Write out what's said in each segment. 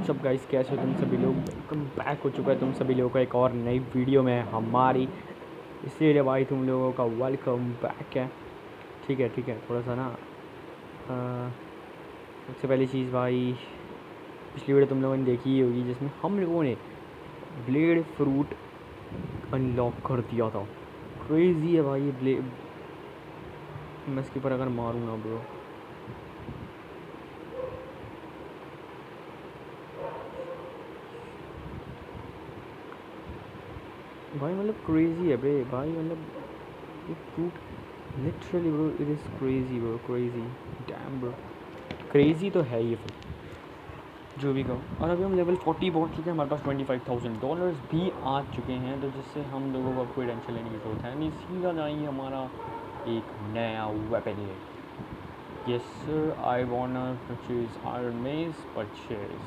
WhatsApp guys, कैसे हो तुम सभी लोग। वेलकम बैक हो चुका है तुम सभी लोगों का एक और नई वीडियो में हमारी। इसीलिए भाई तुम लोगों का वेलकम बैक है। ठीक है थोड़ा सा ना सबसे पहली चीज़ भाई, पिछली वीडियो तुम लोगों ने देखी ही होगी जिसमें हम लोगों ने ब्लेड फ्रूट अनलॉक कर दिया था। क्रेज़ी है भाई ये ब्लेड। मैं इसके ऊपर अगर मारूँ ना ब्रो, भाई मतलब क्रेज़ी है बे भाई, मतलब ये fruit literally bro, it is crazy bro, crazy damn bro, crazy तो है ये फिर जो भी कहो। और अभी हम लेवल 40 पहुँच चुके हैं, हमारे पास $25,000 भी आ चुके हैं, तो जिससे हम लोगों को अब कोई टेंशन लेने की ज़रूरत है नहीं। सीधा जाएंगे हमारा एक नया वेपन ले। Yes sir, I want purchase iron मेज, परचेज,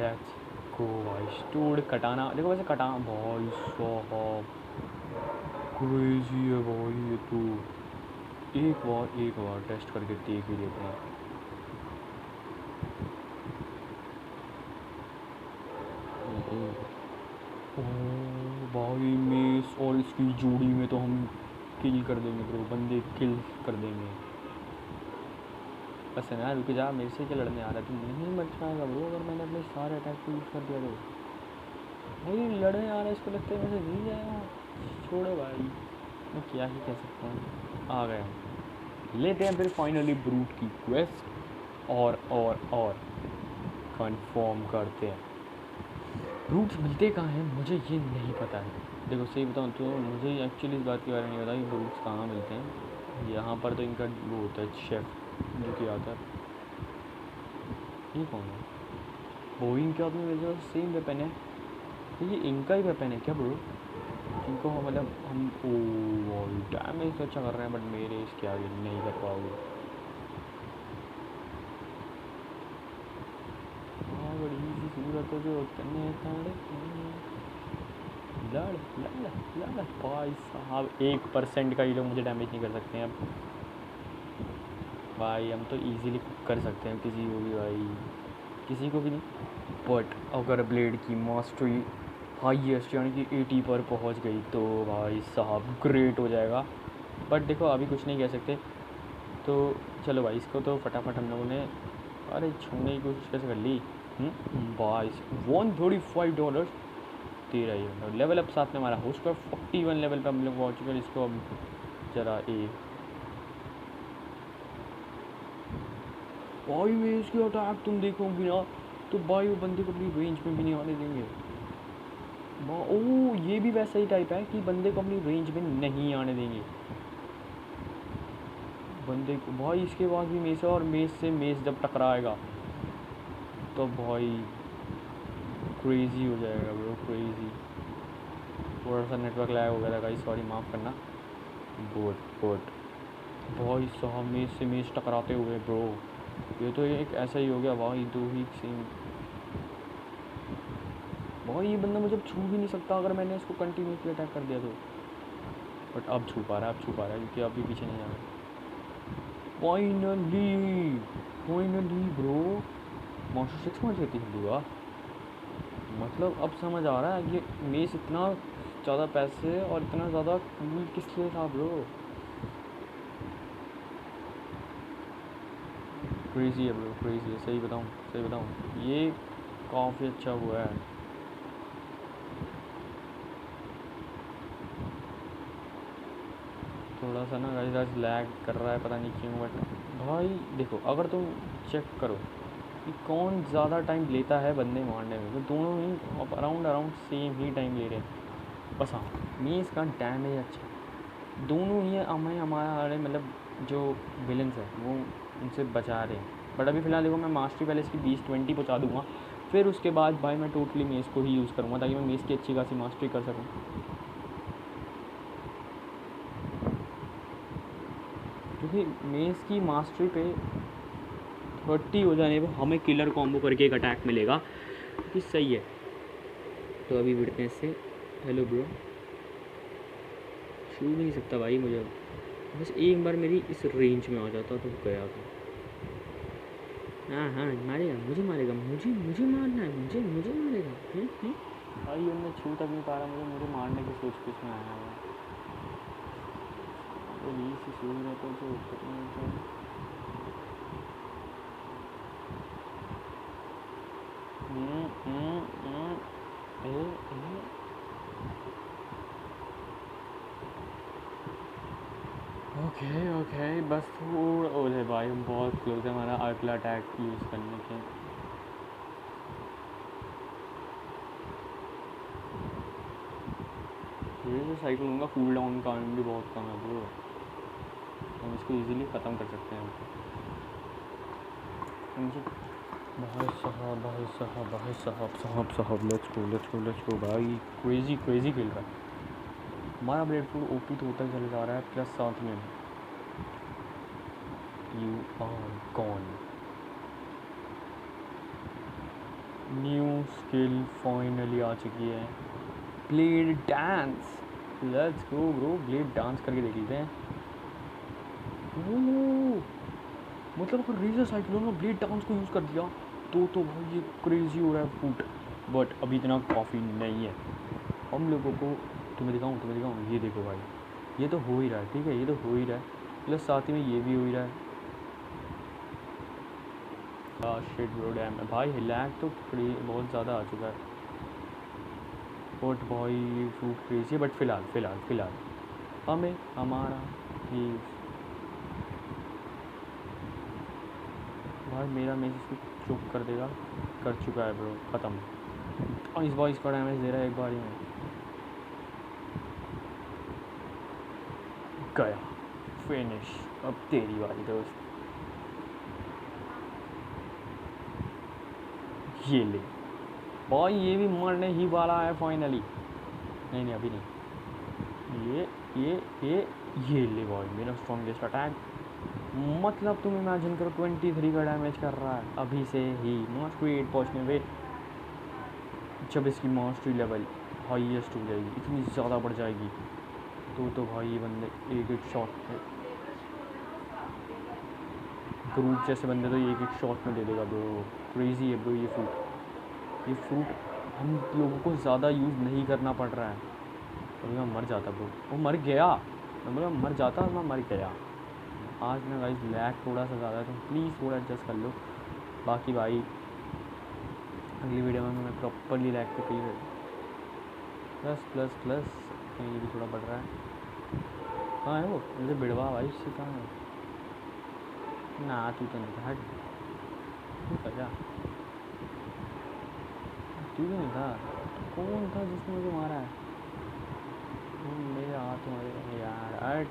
लेट्स गो भाई। स्टूड कटाना, देखो वैसे कटाना भाई साहब क्रेज़ी है भाई ये तो। एक बार टेस्ट करके देख ही लेते हैं। ओह भाई मेस और इसकी जोड़ी में तो हम किल कर देंगे ब्रो, बंदे किल कर देंगे। बस है ना, रुक जा, मेरे से क्या लड़ने आ रहा है, तू नहीं बच पाएगा ब्रो अगर मैंने अपने सारे अटैक को यूज़ कर दिया तो। भाई लड़ने आ रहा है, इसको लगता है वैसे नहीं जाएगा। छोड़ो भाई, मैं क्या ही कह सकता हूँ। आ गए हम, लेते हैं फिर फाइनली ब्रूट की क्वेस्ट और कंफर्म करते हैं। रूट्स मिलते कहाँ हैं मुझे ये नहीं पता है। देखो सही बताऊँ तो मुझे एक्चुअली इस बात के बारे में नहीं पता कि रूट्स कहाँ मिलते हैं। यहाँ पर तो इनका वो होता है शेफ़ जो कि आता है। ये कौन है? बोइंग के आदमी मेरे पास सेम वेपन है, तो ये इनका ही वेपन है क्या ब्रो? इनको मतलब हम ओ डैमेज तो अच्छा कर रहे हैं, बट मेरे इसके आगे नहीं कर पाओगे। हाँ बड़ी सी सूरत है जो करने लड़ भाई साहब, 1% का ये लोग मुझे डैमेज नहीं कर सकते हैं अब भाई। हम तो इजीली कर सकते हैं किसी को भी भाई, किसी को भी नहीं। बट अगर ब्लेड की मास्टरी हाईएस्ट यानी कि 80 पर पहुंच गई तो भाई साहब ग्रेट हो जाएगा। बट देखो अभी कुछ नहीं कह सकते, तो चलो भाई इसको तो फटाफट हम लोगों ने अरे छूने की कोशिश कैसे कर ली। भाई $135 दे रही है। लेवल अप साथ में हमारा हो चुका है, 41 लेवल पे हम लोग पहुँच चुके हैं। इसको अब जरा भाई में इसकी अटैक तुम देखोगे ना तो भाई वो बंदे को अपनी रेंज में भी नहीं आने देंगे। ओ ये भी वैसा ही टाइप है कि बंदे को अपनी रेंज में नहीं आने देंगे बंदे को भाई। इसके बाद भी मेस और मेस से मेस जब टकराएगा तो भाई क्रेज़ी हो जाएगा ब्रो, क्रेज़ी। थोड़ा सा नेटवर्क लैग हो गया था गाइस, सॉरी माफ़ करना। गुड भाई साहब, मेस से मेस टकराते हुए ब्रो, ये तो एक ऐसा ही हो गया भाई, दो ही सेम। भाई ये बंदा मुझे छू भी नहीं सकता अगर मैंने इसको कंटिन्यूसली अटैक कर दिया तो। बट अब छू पा रहा है क्योंकि अब भी पीछे नहीं आ रहा। फाइनली ब्रो, मास्टर 6 पॉइंट लेती हुआ, मतलब अब समझ आ रहा है ये मेस इतना ज़्यादा पैसे और इतना ज़्यादा कूल किस लिए था ब्रो। क्रेज़ी है ब्रो, क्रेज़ी है। सही बताऊँ ये काफ़ी अच्छा हुआ है। थोड़ा सा ना गाइस लैग कर रहा है, पता नहीं क्यों। बट भाई देखो अगर तुम चेक करो कि कौन ज़्यादा टाइम लेता है बंदे मारने में, तो दोनों ही अराउंड सेम ही टाइम ले रहे हैं। बस हाँ, मीन्स का डैमेज अच्छा, दोनों ही हमारे मतलब जो विलन्स है वो उनसे बचा रहे हैं। बट अभी फ़िलहाल देखो मैं मास्टरी पहले इसकी 20-20 पहुँचा दूँगा, फिर उसके बाद भाई मैं टोटली मेस को ही यूज़ करूँगा ताकि मैं मेस की अच्छी खासी मास्टरी कर सकूँ। क्योंकि मेस की मास्टरी पे 30 हो जाने पे हमें किलर कॉम्बो करके एक अटैक मिलेगा, कि सही है। तो अभी विटनेस से हेलो ब्रो, छू नहीं सकता भाई मुझे, बस एक बार मेरी इस रेंज में आ जाता तो गया था। हाँ हाँ मारेगा मुझे मुझे मारना है, मुझे मारेगा। भाई मैं छू तक नहीं पा रहा, मुझे मारने की सोच के इसमें आया हुआ। ये सी सोच रहे तो जो ओके बस थोड़ा ओले भाई, हम बहुत क्लोज है हमारा अगला अटैक यूज़ करने के। ये जो साइकिल का कूल डाउन का भी बहुत कम है ब्रो, हम इसको इजीली ख़त्म कर सकते हैं। भाई साहब लेट्स गो भाई, क्रेजी खेल रहा है हमारा ब्लेड फूड। ओपी तो होता चला जा रहा है, प्लस साथ में you are gone. New skill finally आ चुकी है, blade dance. Let's go bro, blade dance करके देख लेते हैं। मतलब अगर रेजर साइक्लोन में ब्लेड डांस को यूज़ कर दिया तो भाई ये क्रेजी हो रहा है फूट। बट अभी इतना काफ़ी नहीं है हम लोगों को। तुम्हें दिखाऊँ, ये देखो भाई, ये तो हो ही रहा है, ठीक है, ये तो हो ही रहा है, प्लस साथ ही में ये भी हो ही रहा है। शिट ब्रो डैम भाई, लैग तो बहुत ज़्यादा आ चुका है। बट भाई फूट क्रेजी, बट फ़िलहाल हमें हमारा ये भाई मेरा मैसेज को चुप कर देगा, कर चुका है ब्रो, ख़त्म। और इस बार इसका डैमेज दे रहा है एक बार ही में, गया फिनिश। अब तेरी बारी दोस्त, ये ले भाई, ये भी मरने ही वाला है फाइनली। नहीं अभी नहीं, ये ले भाई मेरा स्ट्रॉन्गेस्ट अटैक। मतलब तुम इमेजिन करो 23 का डैमेज कर रहा है अभी से ही। मास्टरी 8 पहुँचने में जब इसकी मास्टरी लेवल हाईएस्ट हो जाएगी, इतनी ज़्यादा बढ़ जाएगी तो भाई ये बंदे एक शॉट में, ग्रुप जैसे बंदे तो एक शॉट में दे देगा ब्रो। क्रेजी है ब्रो ये फ्रूट हम लोगों को ज़्यादा यूज़ नहीं करना पड़ रहा है। अभी मैं मर जाता ब्रो, वो मर गया, मैं मर जाता, मैं मर गया। आज ना गाइस लैग थोड़ा सा ज़्यादा है, तो प्लीज़ थोड़ा एडजस्ट कर लो। बाकी भाई अगली वीडियो में मैं प्रॉपरली लैग पे प्लस ये भी थोड़ा बढ़ रहा है। कहाँ है वो, मुझे बिड़वा भाई, इससे कहाँ है ना, तू तो नहीं था, हट तू था क्या, तू तो नहीं था, कौन था जिसने मुझे मारा है, मेरे हाथ मारे यार,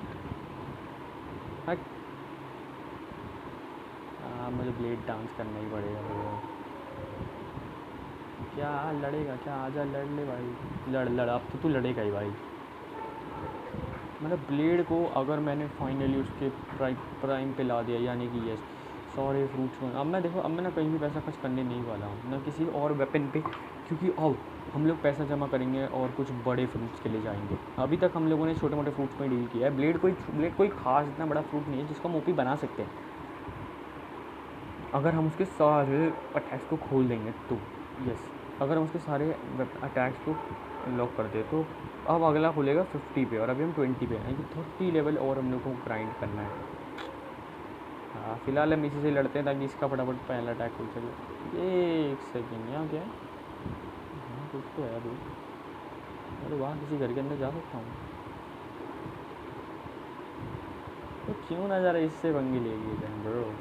हट। मुझे ब्लेड डांस करना ही पड़ेगा तो। क्या लड़ेगा क्या, आजा लड़ ले भाई, लड़ अब तो तू लड़ेगा ही भाई। मतलब ब्लेड को अगर मैंने फाइनली उसके प्राइम पे ला दिया, यानी कि यस सारे फ्रूट्स को, अब मैं देखो, अब मैं ना कहीं भी पैसा खर्च करने नहीं वाला हूँ, ना किसी और वेपन पे, क्योंकि अब हम लोग पैसा जमा करेंगे और कुछ बड़े फ्रूट्स के लिए जाएंगे। अभी तक हम लोगों ने छोटे मोटे फ्रूट्स में डील किया है। ब्लेड कोई खास इतना बड़ा फ्रूट नहीं है जिसको हम ओपी बना सकते हैं, अगर हम उसके सारे अटैक्स को खोल देंगे तो। यस, अगर हम उसके सारे अटैक्स को लॉक कर दे तो अब अगला खुलेगा 50 पे, और अभी हम 20 पे हैं, 30 लेवल और हम लोग को ग्राइंड करना है। हाँ फिलहाल हम इसी से लड़ते हैं ताकि इसका फटाफट पहला अटैक खुल सके। ये एक सेकेंड, यहाँ क्या है, हाँ कुछ तो है अभी, अरे वहाँ किसी घर के अंदर जा सकता हूँ तो क्यों ना ज़रा इससे पंगे ले लिए जाए ब्रो।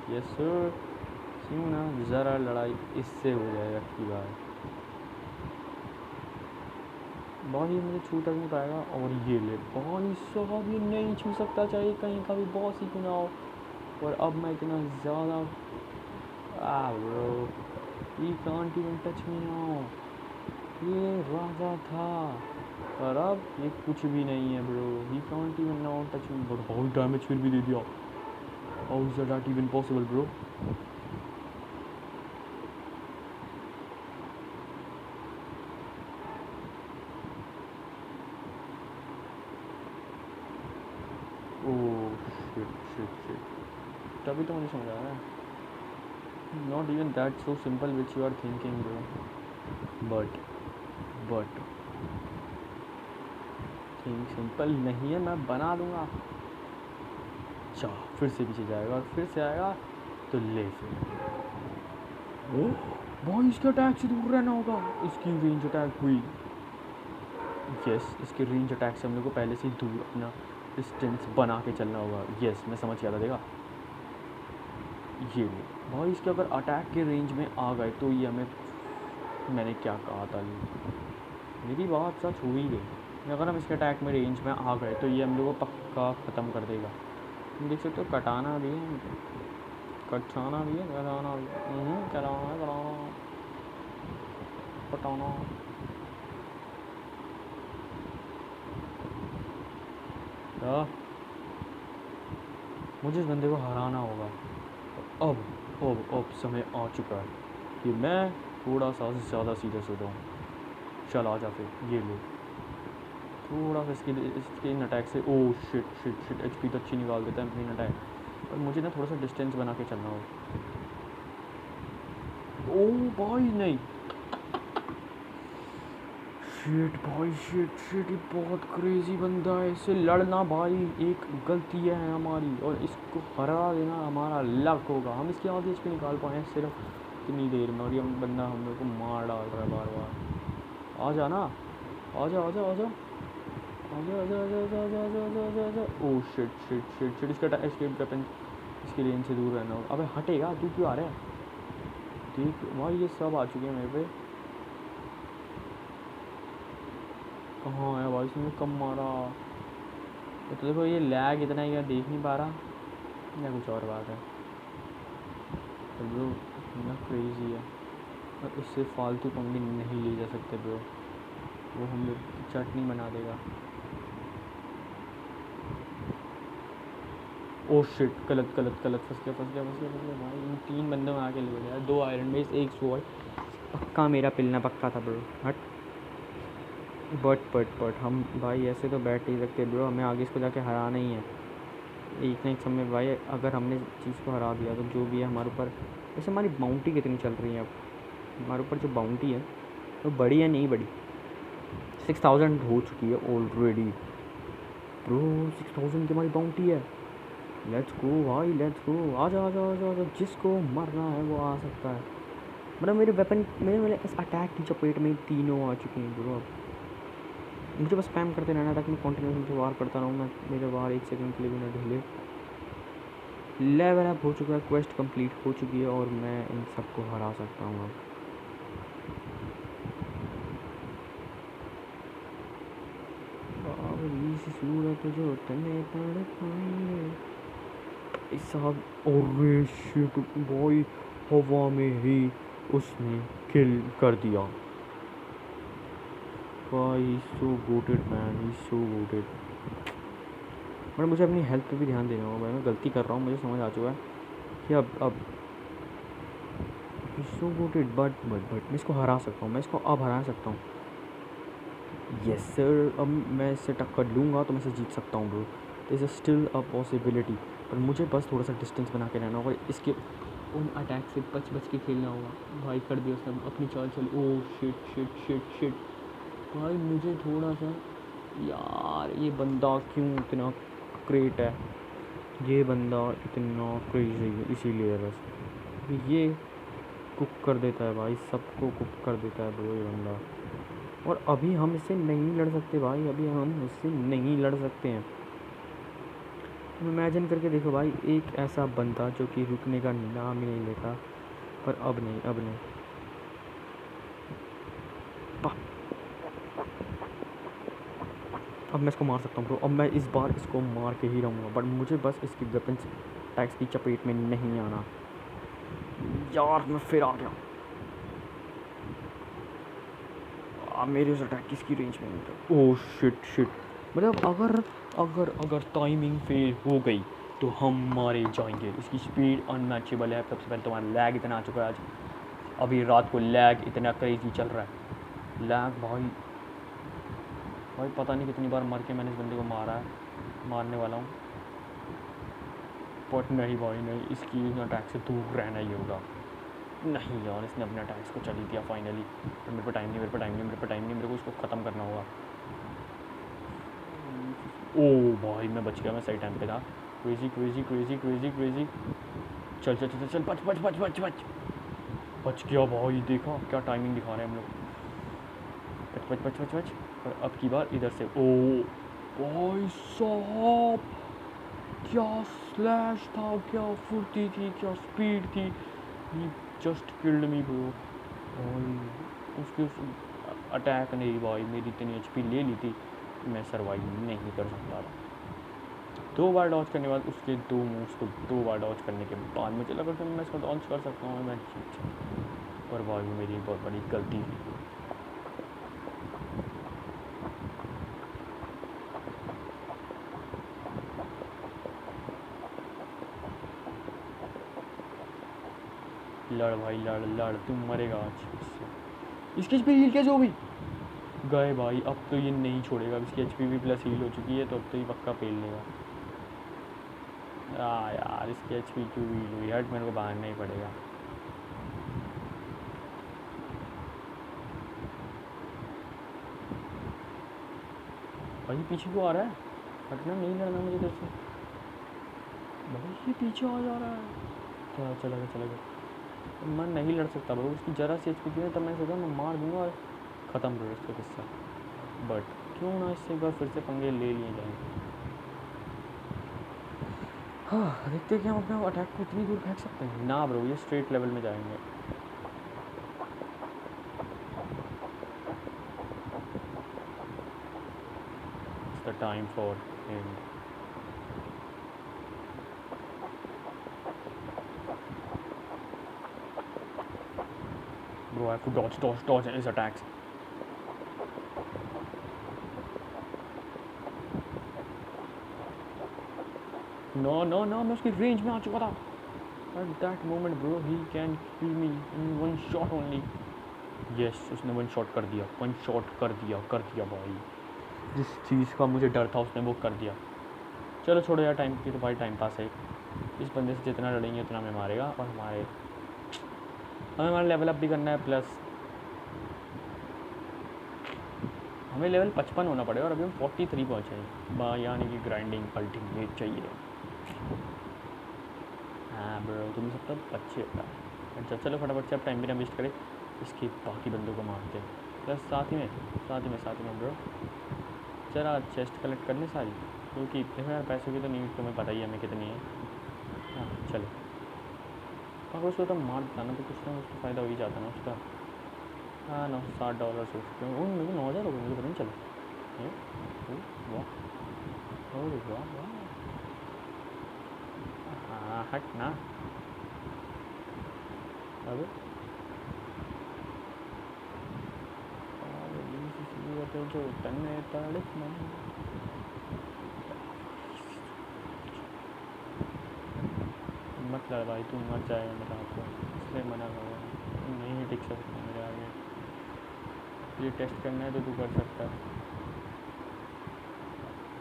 यस सर, क्यों ना ज़रा लड़ाई इससे हो जाएगा की बार। बॉस ये मुझे छू तक नहीं पाएगा, और ये ले भाई साहब, ये नहीं छू सकता, चाहे कहीं का भी बॉस ही क्यों ना हो। और अब मैं इतना ज़्यादा bro, he can't even touch me now, ये राजा था और अब ये कुछ भी नहीं है bro. He can't even now touch me, but बहुत डैमेज फिर भी दे दिया। How is that even possible bro. Oh shit, तभी तो मुझे समझ आ रहा है। Not even that so simple which you are thinking bro, but think simple नहीं है, मैं बना दूंगा। अच्छा फिर से पीछे जाएगा और फिर से आएगा तो ले फिर। ओह भाई इसके अटैक से दूर रहना होगा, इसकी रेंज अटैक हुई। यस इसके रेंज अटैक से हम लोग को पहले से ही दूर अपना डिस्टेंस बना के चलना होगा। यस मैं समझ गया था, देखा ये लो भाई, इसके अगर अटैक के रेंज में आ गए तो ये हमें, मैंने क्या कहा था, मेरी बात सच हो ही गई। अगर हम इसके अटैक में रेंज में आ गए तो ये हम लोग को पक्का ख़त्म कर देगा। देख सकते हो कटाना भी है, कटाना भी है, कराना भी है, कराना पटाना। मुझे इस बंदे को हराना होगा। अब समय आ चुका है कि मैं थोड़ा सा ज़्यादा सीधा सोचा हूँ। चल आ जा फिर, ये लो थोड़ा सा इसके इन अटैक से। ओ शिट एचपी तो अच्छी निकाल देता है अपनी अटैक, पर मुझे ना थोड़ा सा डिस्टेंस बना के चलना होगा। ओ भाई नहीं, शिट भाई शिट ये बहुत क्रेजी बंदा है, इससे लड़ना भाई एक गलती है हमारी, और इसको हरा देना हमारा लक होगा। हम इसके आगे एचपी निकाल पाए सिर्फ इतनी देर में, और ये बंदा हम लोग को मार डाल रहा है बार बार। आ जा ना, आ जा ओ शिट इसका एस्केप वेपन, इसकी रेंज से दूर रहना होगा। अबे हटेगा, तू क्यों आ रहा है? ठीक भाई ये सब आ चुके हैं मेरे पे। कहाँ है भाई, इसने कम मारा तो देखो ये लैग इतना ही, देख नहीं पा रहा या कुछ और बात है। तो ब्रो इतना क्रेजी है, और इससे फालतू पंगे नहीं ले जा सकते ब्रो, वो हम लोग चटनी बना देगा। ओ शिट गलत फंस गया भाई। इन 3 बंदों में आके ले गया, 2 आयरन बेस 1 स्वॉर्ड, पक्का मेरा पिलना पक्का था ब्रो। हट बट हम भाई ऐसे तो बैठ नहीं सकते ब्रो, हमें आगे इसको जाके हराना ही है एक ना एक समय भाई। अगर हमने चीज़ को हरा दिया तो जो भी है हमारे ऊपर, वैसे हमारी बाउंटी कितनी चल रही है अब, हमारे ऊपर जो बाउंटी है तो बड़ी है नहीं बड़ी, 6000 हो चुकी है ऑलरेडी ब्रो। 6000 की हमारी बाउंटी है। लेट्स गो भाई लेट्स गो, आ जा, जिसको मरना है वो आ सकता है। मतलब मेरे वेपन मेरे इस अटैक की चपेट में तीनों आ चुके हैं ब्रो। अब मुझे बस स्पैम करते रहना ताकि मैं कॉन्टिन्यूस वार करता रहूँ, मैं मेरे वार 1 सेकंड के लिए भी ना ढीले। लेवल अप हो चुका है, क्वेस्ट कंप्लीट हो चुकी है, और मैं इन सबको हरा सकता हूँ अब। सूरत जो तने पड़ पाए साहब, और शिट बॉय हवा में ही उसने किल कर दिया भाई। So goated man, he so goated. But मुझे अपनी हेल्थ पे भी ध्यान देना होगा भाई, मैं गलती कर रहा हूँ, मुझे समझ आ चुका है कि अब सो गोटेड। बट मैं इसको हरा सकता हूँ, मैं इसको अब हरा सकता हूँ। यस सर, अब मैं इससे टक्कर लूँगा तो मैं इसे जीत सकता हूँ bro, this is still a possibility. पर मुझे बस थोड़ा सा डिस्टेंस बना के रहना होगा, इसके उन अटैक से बच के खेलना होगा भाई। कर दिया उसने अपनी चाल चली। ओ शिट भाई, मुझे थोड़ा सा यार, ये बंदा क्यों इतना क्रेट है, ये बंदा इतना क्रेजी है, इसीलिए बस ये कुक कर देता है भाई, सबको कुक कर देता है ब्रो ये बंदा। और अभी हम इससे नहीं लड़ सकते भाई, अभी हम इससे नहीं लड़ सकते हैं। इमेजिन करके देखो भाई, एक ऐसा बंदा जो कि रुकने का नाम ही नहीं लेता, पर अब नहीं अब मैं इसको मार सकता हूँ ब्रो। अब मैं इस बार इसको मार के ही रहूँगा, बट मुझे बस इसकी वेपन्स अटैक्स की चपेट में नहीं आना। यार मैं फिर आ गया, मेरे उस अटैक किसकी रेंज में नहीं। ओह शिट मतलब अगर टाइमिंग फेल हो गई तो हम मारे जाएंगे। इसकी स्पीड अनमैचेबल है। सबसे पहले तुम्हारा लैग इतना आ चुका है आज, अभी रात को लैग इतना क्रेजी चल रहा है। लैग भाई पता नहीं कितनी बार मर के मैंने इस बंदे को मारने वाला हूँ, बट नहीं भाई नहीं, इसकी अटैक से दूर रहना ही होगा। नहीं यार, इसने अपने अटैक्स को चल दिया फाइनली। पर मेरे को टाइम नहीं, मेरे को टाइम नहीं, मेरे को टाइम नहीं, मेरे को इसको ख़त्म करना होगा। ओ भाई मैं बच गया, मैं सही टाइम पे था। Crazy crazy crazy crazy crazy. चल चल चल चल, बच बच बच बच बच बच गया भाई। देखा क्या टाइमिंग दिखा रहे हैं हम लोग। बच बच बच बच बच। और अब की बार इधर से। ओ भाई साहब, क्या स्लैश था, क्या फुर्ती थी, क्या स्पीड थी। ही जस्ट किल्ड मी ब्रो। और उसके अटैक ने भाई मेरी इतनी एचपी ले ली थी, मैं सर्वाइव नहीं कर सकता था। 2 बार डॉज करने के बाद उसके 2 मूव्स को 2 बार डॉज करने के बाद मुझे लगा कि मैं इसको डॉज कर सकता हूँ, मैं जीत सकता। पर भाई मेरी एक बहुत बड़ी गलती थी। लड़ भाई लड़ लड़, तुम मरेगा आज। इसकी एचपी हील कैसे हो गई? गए भाई, अब तो ये नहीं छोड़ेगा। इसकी एचपी भी प्लस हील हो चुकी है, तो अब तो ये पक्का पेल लेगा। यार इसकी एचपी क्यों हील हुई? हट, मेरे को भागना ही पड़ेगा। भाई पीछे क्यों आ रहा है? हटना, नहीं लड़ना मुझे इधर से। भाई ये पीछे आ जा रहा है। चला गया चला गया। मैं नहीं लड़ सकता ब्रो, उसकी जरा सी एचपी थी ना, तब मैं सोचा मैं मार दूंगा और ख़त्म ब्रो इसका किस्सा। बट क्यों ना इससे एक बार फिर से पंगे ले लिए जाएंगे। हाँ देखते हैं कि हम अपने अटैक को इतनी दूर फेंक सकते हैं ना ब्रो। ये स्ट्रेट लेवल में जाएंगे। It's the time for and. Bro, I have to dodge his attacks. No, मैं उसकी रेंज में आ चुका था। At that moment, bro, he can kill me in one shot only. Yes, उसने वन शॉट कर दिया, कर दिया भाई। जिस चीज़ का मुझे डर था उसने वो कर दिया। चलो छोड़ो यार, टाइम की तो भाई टाइम पास है। इस बंदे से जितना लड़ेंगे उतना हमें मारेगा, और हमें हमारा लेवल अप भी करना है। प्लस हमें लेवल 55 होना पड़ेगा, और अभी हम 43 पहुँचे हैं। यानी कि ग्राइंडिंग अल्टीमेट चाहिए। हाँ ब्रो, तुम सब तो अच्छे होता है। अच्छा चलो फटाफट से अब टाइम भी ना वेस्ट करें, इसके बाकी बंदों को मारते हैं। प्लस साथ ही में ब्रो, चला चेस्ट कलेक्ट कर लें सारी, क्योंकि देखो यार पैसों की तो नहीं, तुम्हें पता ही है हमें कितनी है। हाँ चलो, अगर उसको तो मार देता ना तो कुछ ना कुछ तो फ़ायदा हो ही जाता ना उसका। हाँ $60 हो चुके हैं। मेरे को 9,000 हो गए, मुझे पता नहीं चला। वाह, अरे वाह वाह। हाँ हट ना। अब जो तन्ने ताड़ित मन, मत लड़ भाई, तू मर जाएगा मेरा आपको, इसलिए मना कर रहा हूँ। तुम नहीं टिक सकते मेरे आगे। ये टेस्ट करना है तो तू कर सकता है।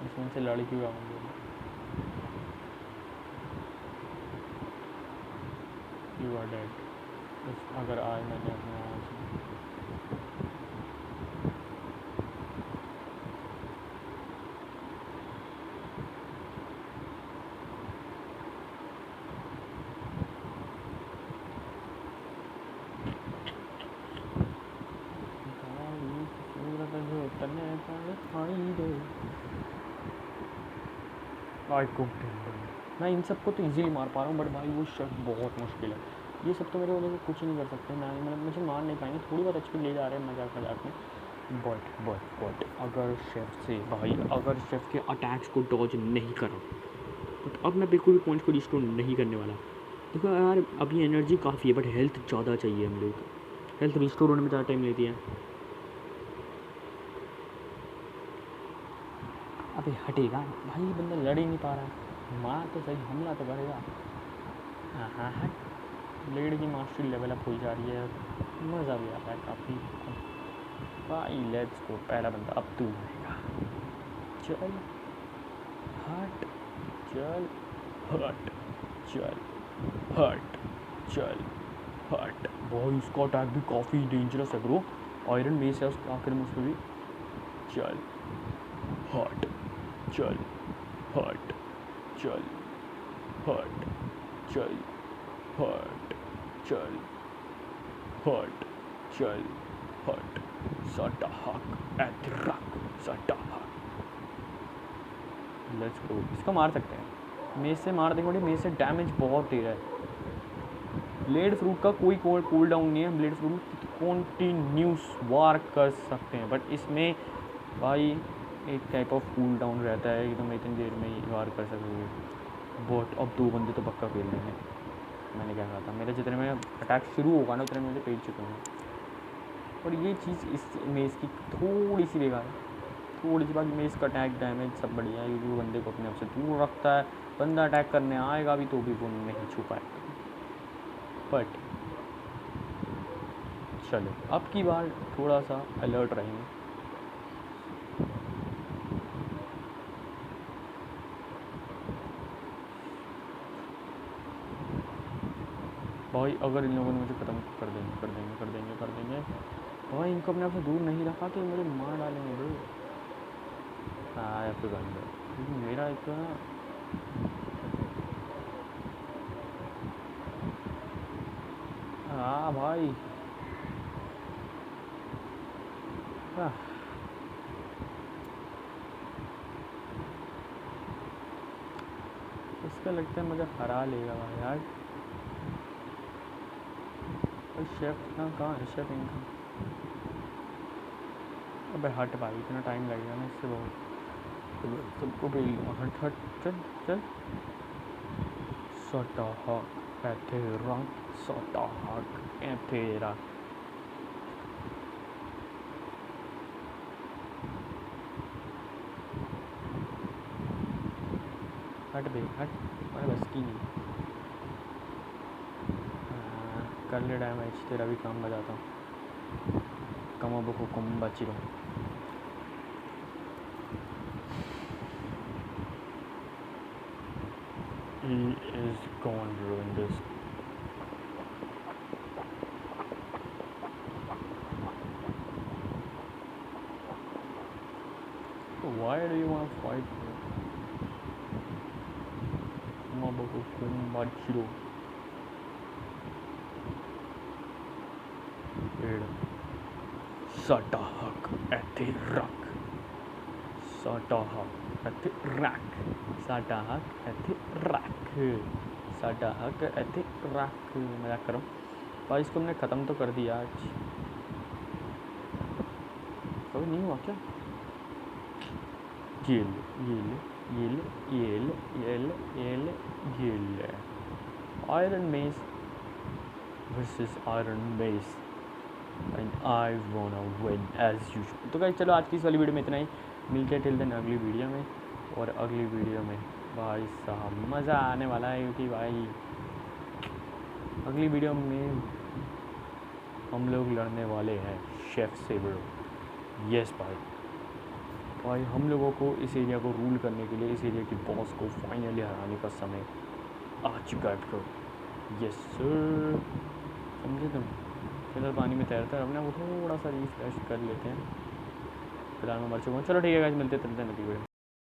इसमें से लड़ क्यों आऊँगी? You are dead. अगर आज मैंने अपने आप जो तन्ने ताड़ित आई दे। I cook. मैं इन सबको तो इजीली मार पा रहा हूँ, बट भाई वो शख्स बहुत मुश्किल है। ये सब तो मेरे वजह से कुछ नहीं कर सकते ना, मतलब मुझे मार नहीं पाएंगे। थोड़ी बहुत एचपी ले जा रहे हैं मजाक में। बट अगर शेफ से भाई, अगर शेफ के अटैक्स को डॉज नहीं करा, तो अब मैं बिल्कुल भी पॉइंट्स को रिस्टोर नहीं करने वाला। देखो यार अभी एनर्जी काफ़ी है, बट हेल्थ ज़्यादा चाहिए हम लोग। हेल्थ रिस्टोर होने में ज़्यादा टाइम लेती है। अबे हटेगा भाई, बंदा लड़ ही नहीं पा रहा है। मार तो सही, हमला तो करेगा। हाँ हट। ब्लेड की मास्टरी लेवल अप हो जा रही है, मज़ा भी आता है काफ़ी। भाई लेट्स गो, पहला बंदा अब तू मरेगा। चल हट, चल हट, चल हट, चल हट भाई, उसका अटैक भी काफ़ी डेंजरस है ब्रो। आयरन मेस है उसका आखिर में, उसमें भी। चल हट, चल हट, चल हट, चल हट, चल हट, चल हट, सटा हक एथरक, सटा हक। लेट्स गो, इसको मार सकते हैं, मेज से मार देंगे। मेज से डैमेज बहुत दे रहा है। ब्लेड फ्रूट का कोई कूल डाउन नहीं है, ब्लेड फ्रूट कॉन्टीन्यूस वार कर सकते हैं, बट इसमें भाई एक टाइप ऑफ कूल डाउन रहता है कि तुम इतनी देर में ही वार कर सकोगे। बट अब 2 बंदे तो पक्का फेल देंगे। मैंने क्या कहा था, मेरे जितने में अटैक शुरू होगा ना उतने में मुझे पेल चुके हैं। और ये चीज़ इस मेज़ की थोड़ी सी बेकार है, थोड़ी सी। बात मेज़ का अटैक डैमेज सब बढ़िया है, क्योंकि वो बंदे को अपने आप से दूर रखता है। बंदा अटैक करने आएगा भी तो भी वो नहीं छू पाएगा। बट चलो अब की बार थोड़ा सा अलर्ट रहेंगे। भाई अगर इन लोगों ने मुझे ख़त्म कर देंगे भाई, इनको अपने आप से दूर नहीं रखा कि मुझे मार डालेंगे भाई। हाँ, या फिर बंद है, क्योंकि मेरा एक तो ना, हाँ भाई, हाँ। इसका लगता है मुझे हरा लेगा भाई यार। और शेफ ना कहाँ है, शेफ इनका। अबे हट भाई, इतना टाइम लगेगा ना इससे बहुत। सबको पेल लूँगा, हट हट, चल चल। सटा हक एथेरा, सटा हक एथेरा। हट बे हट, अरे बस की नहीं। कर ले डैमेज, तेरा भी काम बजाता हूँ। कम अब को कम बची रहो। He is gone ruin this. Why do you want to fight me? Mabaku Kumbachiro. Satahak Ethrak. Satahak Ethrak. Satahak Ethrak. Satahak Ethrak. मजाक करो भाई, इसको हमने ख़त्म तो कर दिया आज। कभी नहीं हुआ क्या? ये iron mess versus iron mess and I wanna win as usual. तो गाइस चलो आज की इस वाली वीडियो में इतना ही, मिलते हैं टिल देन अगली वीडियो में। और अगली वीडियो में भाई साहब मज़ा आने वाला है, क्योंकि भाई अगली वीडियो में हम लोग लड़ने वाले हैं शेफ से ब्रो। यस भाई हम लोगों को इस एरिया को रूल करने के लिए, इस एरिया की बॉस को फाइनली हराने का समय आ चुका है ब्रो। यस सर, समझे तुम। फिलहाल पानी में तैरता है, अपने वो थोड़ा सा रिफ्रेश कर लेते हैं। फिलहाल मैं मर चुका हूँ। चलो ठीक है गाइस, मिलते हैं वीडियो।